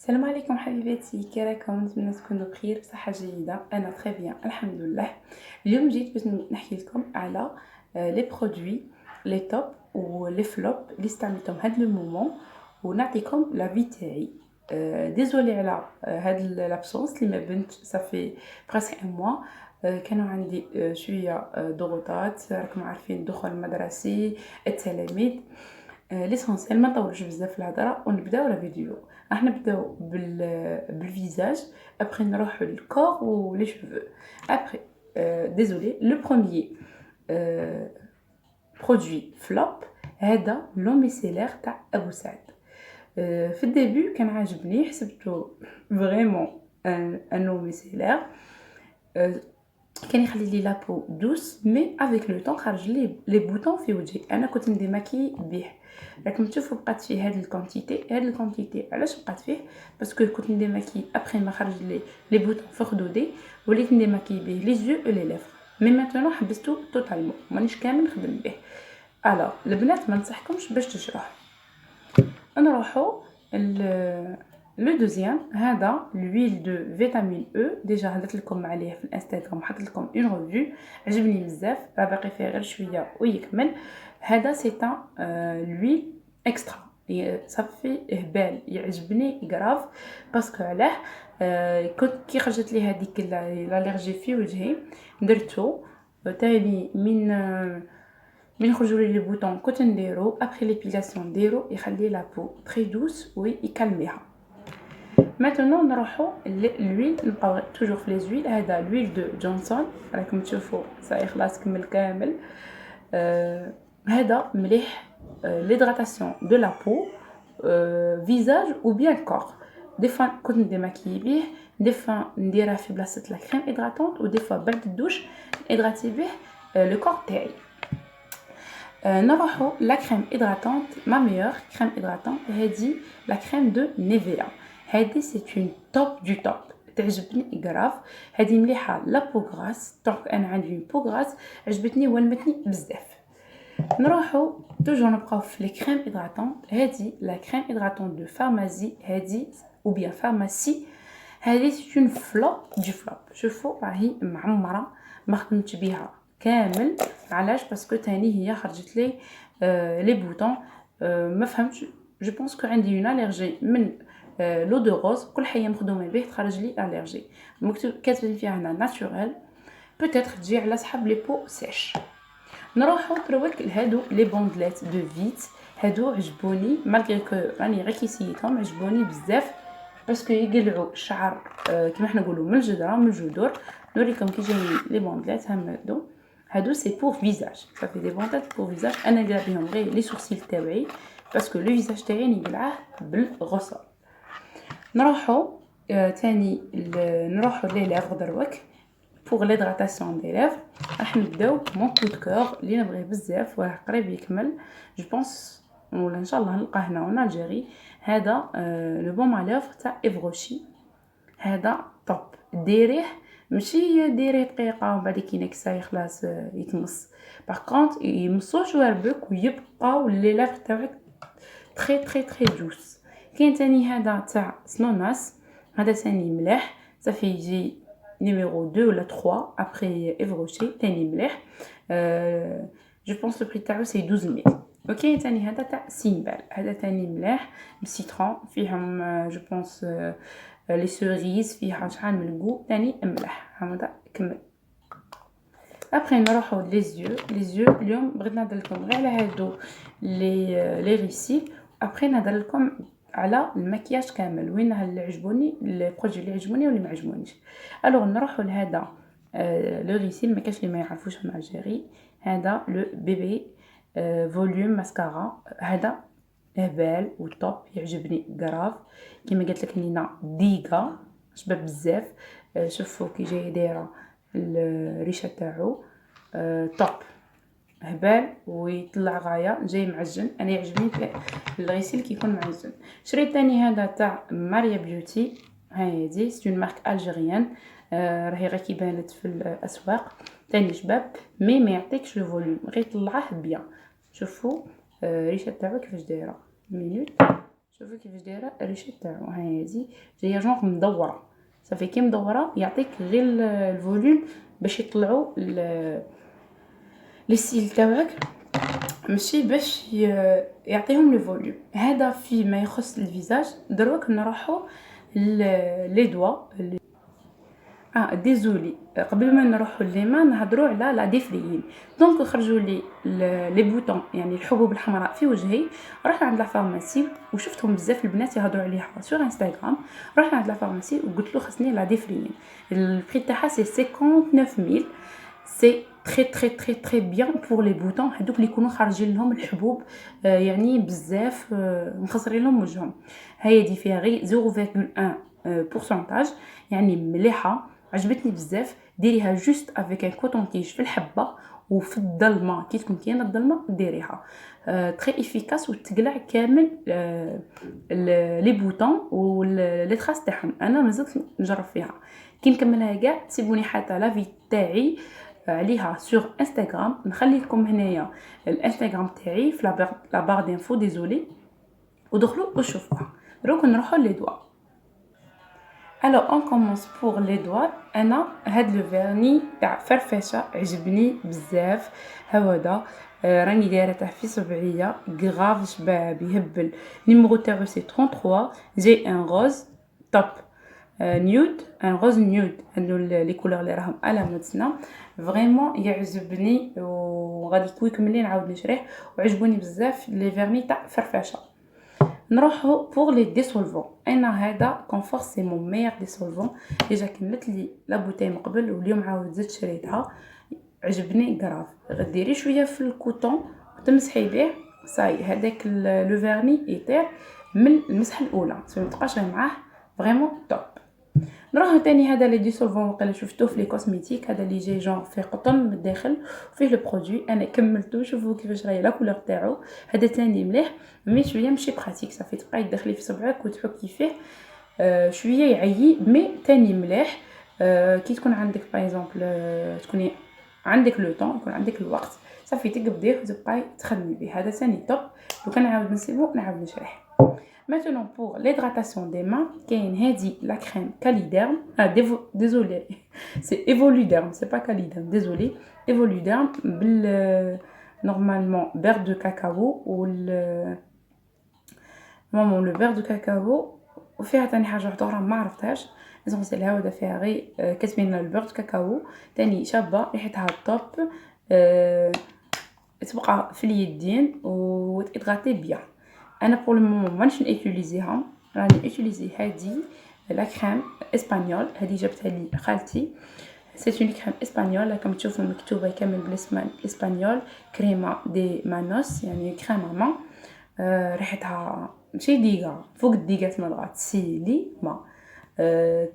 السلام عليكم حبيباتي، كي راكم؟ نتمنى تكونوا بخير بصحه جيده. انا تري بيان الحمد لله. اليوم جيت باش نحكي لكم على لي برودوي لي توب ولي فلوب اللي استعملتهم هاد لو مومون ونعطيكم لا في تاعي. ديزولي على هاد لابسونس اللي ما بنت صافي بريسك ان موا. كانوا عندي شويه ضغوطات، راكم عارفين الدخول المدرسي، التلاميذ. ليسونسيال ما نطولش بزاف في الهضره ونبداو لا فيديو. راح نبداو بالفيزاج، ابري نروحو للكور و لي شوفو. ابري ديزولي لو بروميير برودوي فلوب هذا لو ميسيلير تاع ابو سعد. في الديبي كان عاجبني، حسبته فريمون ان لو ميسيلير. كان يخلي لي لابو دوس مي افيك لو طون خرج لي بوطون في وجهي. انا كنت نديماكي بيه، راكم تشوفوا بقات فيه هاد الكونتيتي. علاش بقات فيه؟ باسكو كنت نديماكي ابري ما خرج لي بوطون في خدودي، وليت نديماكي بيه لي زيو و لي ليفر. مي ماتونو حبستو توتالمون، مانيش كامل نخدم بيه. الو البنات ما نصحكمش باش تشرح. نروحو لو دوزيام. هذا لويل دو فيتامين او، ديجا هضرت لكم عليه في الانستغرام وحطيت لكم اون ريفيو، عجبني بزاف، راه باقي فيه غير شويه ويكمل. هذا سي لويل اكسترا، صافي هبال، يعجبني غراف. باسكو علاه كنت كي خرجت لي هذيك الالرجي في وجهي درتو تاني من يخرجوا لي بوطون كنت نديرو ابري ليبيلاسيون، نديرو يخلي لا بو تري دوس ويكالميها. ماتونو نروحو للويل، نبقاو توجور في لي زويل. هذا لويل دو جونسون، راكم تشوفوا صاي خلاص كمل كامل. هذا مليح ليدغاتاسيون دو لا بو، فيزاج او بيان كور. دي فوا كنت نديماكي بيه، دي فوا نديرها في بلاصه لا كريم هيدراتونت، ودي فوا بعد الدوش ادغاتي به لو كور تاعي. نروحو لا كريم هيدراتونت، ما ميور كريم هيدراتونت هذه لا كريم دو نيفيا. هذه سي اون توب دو توب، تعجبني غراف. هذه مليحه لا بو غراس، دونك انا عندي بو غراس عجبتني ولمتني بزاف. نروحو توجور نبقاو في لي كريم هيدراتونت. هذه لا كريم هيدراتونت دو فارماسي، هذه او بيان فارماسي. هذه سي اون فلوب دو فلوب. شوفوا راهي معمره، ما خدمتش بها كامل. علاش؟ باسكو تاني هي خرجت لي لي بوطون. ما فهمتش، جو بونس كو عندي اون الرجي من لو دو روز، كل حاجه مخدومه به تخرج لي الرجي. مكتوب كاتبين فيها هنا ناتوريل، بوتيتر تجي على صحاب لي بو سيش. نروحو دروك لهادو لي بوندلات دو فيت. هادو عجبوني مالغري كو راني غير كيسيتهم، عجبوني بزاف باسكو يقلعوا الشعر كيما حنا نقولوا من الجدره من الجذور. نوريكم كي جايين لي بوندلات. هادو سي بور فيزاج، صافي دي بوندلات بور فيزاج. انا ندير بهم غير لي سورسيل تاعي باسكو لو فيزاج تاعي نقلعه بالغسل. نروحو تاني نروحو لي ليفر دروك pour l'hydratation des lèvres. راح نبداو مون كود كور اللي نبغيه بزاف وراه قريب يكمل جو بونس، ولا ان شاء الله نلقاه هنا في الجزائر. هذا لو بون مع ليفر تاع ايفروشي. هذا طوب، ديريه ماشي ديريه دقيقه وبعد كي نكساي خلاص يتمص. باغ كونط يمصوه شواربك ويبقاو لي ليفر تاعك تري تري تري دوس. كاين تاني هذا تاع سنوناس، هذا ثاني ملاح، صافي يجي numéro 2 ولا 3 après Evroché تاني مليح. جو بونس لو بري تاعو سي 12000. اوكي تاني هذا تاع سيمبال، هذا تاني مليح بالسيترون، فيهم جو بونس لي سوريز، فيها شحال من جو تاني مليح. هذا كمل. ابري نروحو لي زيو. اليوم بغيت نهضر لكم غير على هادو لي ريسي، ابري نهضر لكم على المكياج كامل، وين اللي عجبوني لي بروجي اللي عجبوني واللي ما عجبونيش. الوغ نروحو لهذا لو ريسي، المكياج اللي ما يعرفوش مع جيري. هذا لو بيبي فوليوم ماسكارا، هذا هبال وطوب، يعجبني غراف. كيما قلت لك لينا ديغا شباب بزاف. شوفوا كي جاي دايره الريشه تاعو طوب، هبال ويطلع غايه، جاي معجن. انا يعجبني الغسيل كيكون معجن. شريت تاني هذا تاع ماريا بيوتي، هذه سي اون مارك الجيريان، راهي غير كيبانت في الاسواق تاني شباب، مي ما يعطيكش لو فوليوم، غير طلعه بيان. شوفوا الريشه تاعو كيفاش دايره مينوت. شوفي كيفاش دايره الريشه تاعو، ها هي جايه جونغ مدوره، صافي كي مدوره يعطيك غير الفوليوم باش يطلعوا لي سيل تاوعك، ماشي باش يعطيهم لو فوليوم. هذا فيما يخص الفيزاج. دروك نروحو لي دوا ديزولي، قبل ما نروحو ليما نهضروا على لا ديفريين. دونك خرجوا لي لي بوطون يعني الحبوب الحمراء في وجهي، رحت عند لا فارماسي وشفتهم بزاف البنات يهضروا عليها سور انستغرام. رحت عند لا فارماسي وقلت له خصني لا ديفريين. البري تاعها سي 59000. سي تري تري تري تري بيان بور لي بوطون هذوك اللي يكونوا خارجين لهم الحبوب يعني بزاف مخسرين لهم وجههم. هي دي فيها غير 0.1% يعني مليحه، عجبتني بزاف. ديريها جوست افيك ان كوتون تيج في الحبه وفي الظلمه كي تكون كاينه الظلمه ديريها تري افيكاس وتقلع كامل لي بوطون ولي تراس تاعهم. انا مازلت نجرب فيها كي نكملها كاع. سيبوني حتى لافي تاعي عليها سور انستغرام، نخلي لكم هنايا الانستغرام تاعي في لا بار دينفو ديزولي ودخلوا وشوفوها. دروك نروحوا لي دوا. Alors on commence pour les doigts. انا هاد لو فيرني تاع فرفشه عجبني بزاف. هذا راني دايرته في صبعيه غراف شباب يهبل. نيميرو تاعو سي 33. جي ان روز توب نيود، ان روز نيود. هادو لي كولور اللي راهم على مودسنا فريمون يعجبني وغادي يكمل نعاود نشريه وعجبوني بزاف لي فيرني تاع فرفشه. نروحو بور لي ديسولفون. انا هذا كونفور سي مون ميور ديسولفون. ديجا كملت لي لا بوتاي من قبل واليوم عاود زدت شريتها، عجبني غراف. غديري شويه في الكوطون وتمسحي به صاي هذاك لو فيرني يطير من المسحه الاولى، ما تبقاش معاه فريمون توب. نروحو تاني هذا لي ديسولفون وقيلا شفتوه في لي كوسميتيك. هذا اللي جاي جونغ فيه قطن من الداخل وفيه لو برودوي. انا كملته، شوفوا كيفاش راهي لا كولور تاعو. هذا تاني مليح مي شويه ماشي براتيك، صافي تبقاي تدخلي في صبعك وتحكي فيه شويه يعيي مي تاني مليح. كي تكون عندك باغ اكزومبل تكوني عندك لو طون، يكون عندك الوقت، صافي تقبضيه وتبقاي تخدمي به. هذا ثاني توب. لو كان نعاود نسيبو نعاود نشريه. Maintenant pour l'hydratation des mains, كاين هذه la crème Caliderm. Désolé, c'est Evoluderm, c'est pas Caliderm, désolé. Evoluderm بال normalement beurre de cacao ou le beurre de cacao وفيها تاني حاجه اخرى ما عرفتهاش. لازم هذا فيها غير كاتبين البيرد كاكاو تاني شابه ريحتها توب. تبقى في اليدين وتغطي بيان. انا بور لو مومون مانيش نيتيليزيها، راني نيتيليزي هذه لا كريم اسبانيول. هذه جابتها لي خالتي. سي اون كريم اسبانيول كما تشوفوا مكتوبه كامل بالاسبانيول كريما دي مانوس يعني كريم مان. ريحتها ماشي ديغا فوق الديغات ما بغات سيلي ما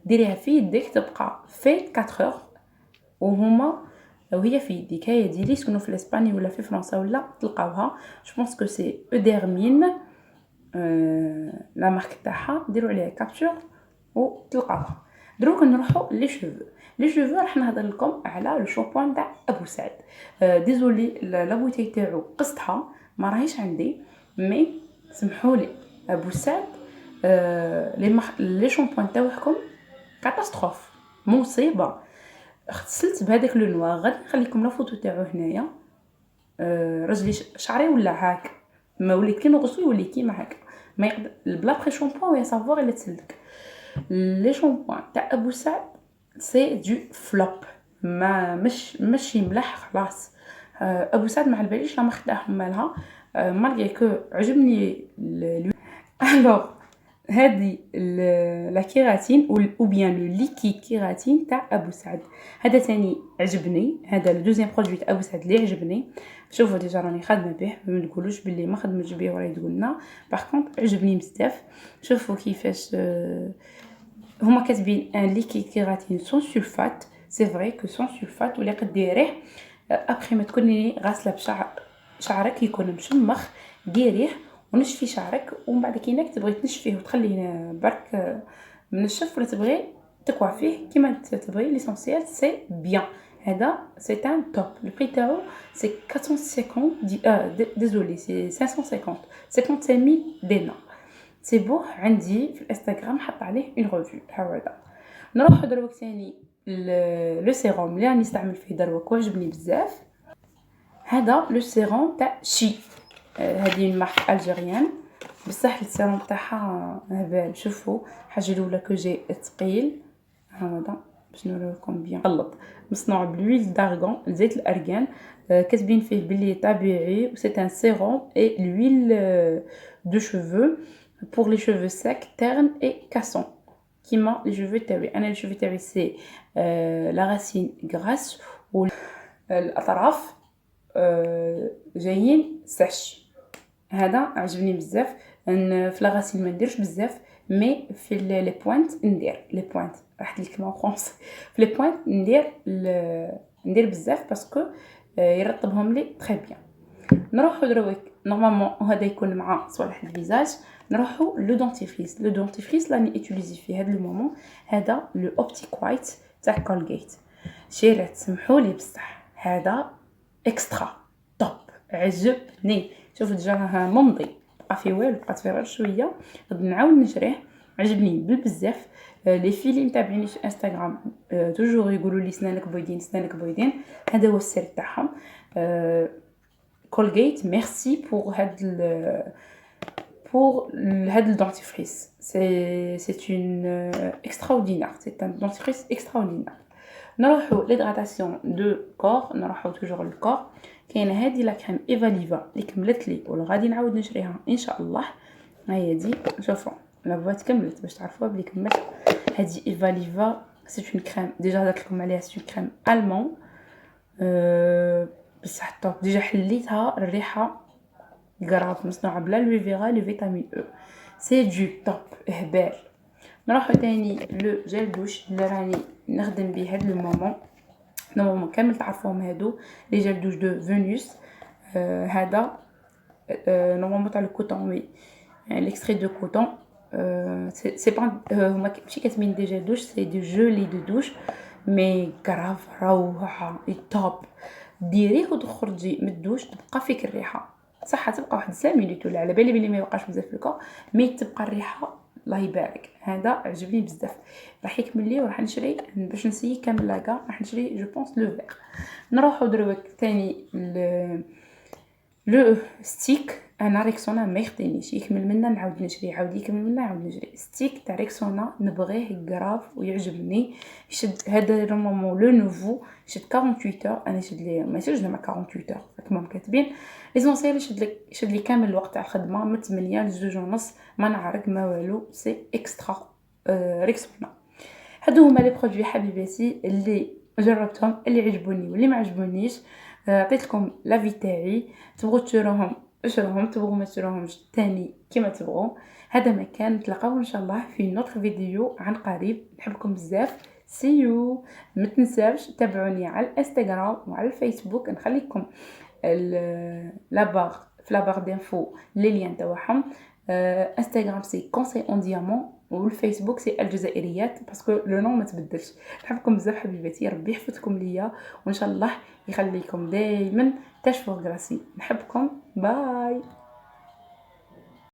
ديريها في يديك تبقى في 4 اور وهما وهي في يديك. هي ديري سكنوا في الاسباني ولا في فرنسا ولا تلقاوها. جو بونس كو سي اوديرمين لا مارك تاعها. ديروا عليها كابتور وتلقاوها. دروك نروحوا لي شوفو. لي شوفو راح نهضر لكم على لو شامبوان تاع ابو سعد. ديزولي لا بوتي تاعو قصتها ما راهيش عندي مي سمحولي ابو سعد لي شامبوان تاعكم كاتاستروف مصيبه. اغتسلت بهذاك لو نوار. غادي نخليكم لا فوتو تاعو هنايا. رجلي شعري ولا هاك ما وليت كي نغسل يولي كيما هكا ما يقدر بلا بري شامبوان يا سافوار الا تسلك. لي شامبوان تاع ابو سعد سي دو فلوب ما مش ملح خلاص. ابو سعد ما على باليش لا مارك تاعهم مالها مالغي كو عجبني الوغ هذه لا كيراتين او بيان لو ليكيد كيراتين تاع ابو سعد. هذا ثاني عجبني. هذا لو دوزيام برودوي تاع ابو سعد اللي عجبني. شوفوا ديجا راني خادمه به ما نقولوش باللي ما خدمتش به ولا تقولنا. باغ كونط عجبني بزاف. شوفوا كيفاش هما كاتبين ان ليكيد كيراتين سون سولفات. سي فري كو سون سولفات ولا قديريه ابخي ما تكوني غاسله شعرك يكون مشمخ ديريه ونشفي شعرك ومن بعد كينك تبغي تنشفيه وتخليه برك منشف ولا تبغي تكوافيه كيما تبغي. ليسونسيال سي بيان. هذا سي ان توب. لو بري تاعو سي 450 ديزولي سي 550 55000 دينار. تيبوه عندي في الانستغرام حط عليه اون ريفيو هذا. نروحو دروك ثاني لو سيروم اللي راني نستعمل فيه دروك وعجبني بزاف. هذا لو سيروم تاع شي، هذه مارك الجيريان بصح السيروم تاعها هبال. شوفوا حاجه الاولى كوجي ثقيل هذا باش نوريكم بيان غلط، مصنوع بلويل دارغون زيت الارغان. كاتبين فيه بلي طبيعي و سي ان سيروم اي l'huile دو شوفو pour les cheveux secs, ternes et cassants. كيما لي شوفو تاعي انا، لي شوفو تاعي سي لا راسين غراس والاطراف جايين ساش. هذا عجبني بزاف. في لاغاسين ما نديرش بزاف، مي في لي بوينت ندير لي بوينت، راح الكلمه فرونسي في لي بوينت ندير بزاف باسكو يرطبهم لي تري بيان. نروحو دروك نورمالمون هذا يكون مع صوالح الفيزاج. نروحو لو دونتيفريس. لو دونتيفريس راني اتيليزي في هذا المومون هذا لو اوبتيك وايت تاع كولغيت. شيرات سمحولي بصح هذا اكسترا توب، عجبني. شوف ديجا راه ممضي، بقى فيه والو، بقات فيه غير شويه، غادي نعاود نشريه. عجبني بالبزاف. لي فيلي متابعيني في انستغرام توجور يقولوا لي سنانك بويدين سنانك بويدين، هذا هو السر تاعهم. كولغيت ميرسي بور هاد الدونتيفريس. c'est une extraordinaire, c'est un dentifrice extraordinaire. نروحو ليدغاتاسيون دو كور. نروحو توجور للكور. كاينه هذه لا كريم ايفاليفا اللي كملت لي ولا غادي نعاود نشريها ان شاء الله. هي دي شوفوا لا بوات كملت باش تعرفوها بلي كملت. هذه ايفاليفا سي اون كريم ديجا هضرت لكم عليها، سي اون كريم المون بصح طوب. ديجا حليتها الريحه غراف، مصنوعه بلا لوي فيغا لو فيتامين او، سي دو توب هبال. نروحو تاني لو جيل دوش اللي راني نخدم به هاد المومون. نورمالمون كامل تعرفوهم هادو لي جيل دوش دو فينوس. هذا نورمالمون تاع الكوتون، وي يعني ليكستري دو كوتون. سي با هما ماشي كاتبين دي جيل دوش، سي دو جولي دو دوش، مي غراف روعه توب. ديريه وتخرجي من الدوش تبقى فيك الريحه، صح تبقى واحد 5 مينوت ولا على بالي بلي ما يبقاش بزاف في الكور، مي تبقى الريحه الله يبارك. هذا عجبني بزاف، راح يكمل لي وراح نشري باش نسيي كامل لاكا. راح نشري جو بونس لو فيغ. نروحو دروك ثاني لو ستيك. انا ريكسونا ما يخدمنيش، يكمل منا نعاود نشري، عاود يكمل منا نعاود نشري. ستيك تاع ريكسونا نبغيه غراف ويعجبني. يشد هذا نورمالمون لو نوفو يشد 48 اور، انا يشد لي ما يشدش زعما 48 اور كما كاتبين. ليزونسيال يشد لي كامل الوقت تاع الخدمه من 8 ل 2:30 ما نعرق ما والو. سي اكسترا ريكسونا. هادو هما لي برودوي حبيباتي اللي جربتهم، اللي عجبوني واللي ما عجبونيش. عطيت لكم لافي تاعي، تبغوا تشروهم اشروهم، تبغوا ما تشروهمش تاني كيما تبغوا. هذا ما كان، نتلاقاو ان شاء الله في نوتر فيديو عن قريب. نحبكم بزاف، سيو. ما تنساوش تابعوني على الانستغرام وعلى الفيسبوك، نخليكم لا باغ دينفو لي لين تاعهم. انستغرام سي كونساي اون ديامون، والفيسبوك سي الجزائريات باسكو لو نون ما تبدلش. نحبكم بزاف حبيباتي، ربي يحفظكم ليا وان شاء الله يخليكم دائما تشفوا غراسي. نحبكم، باي.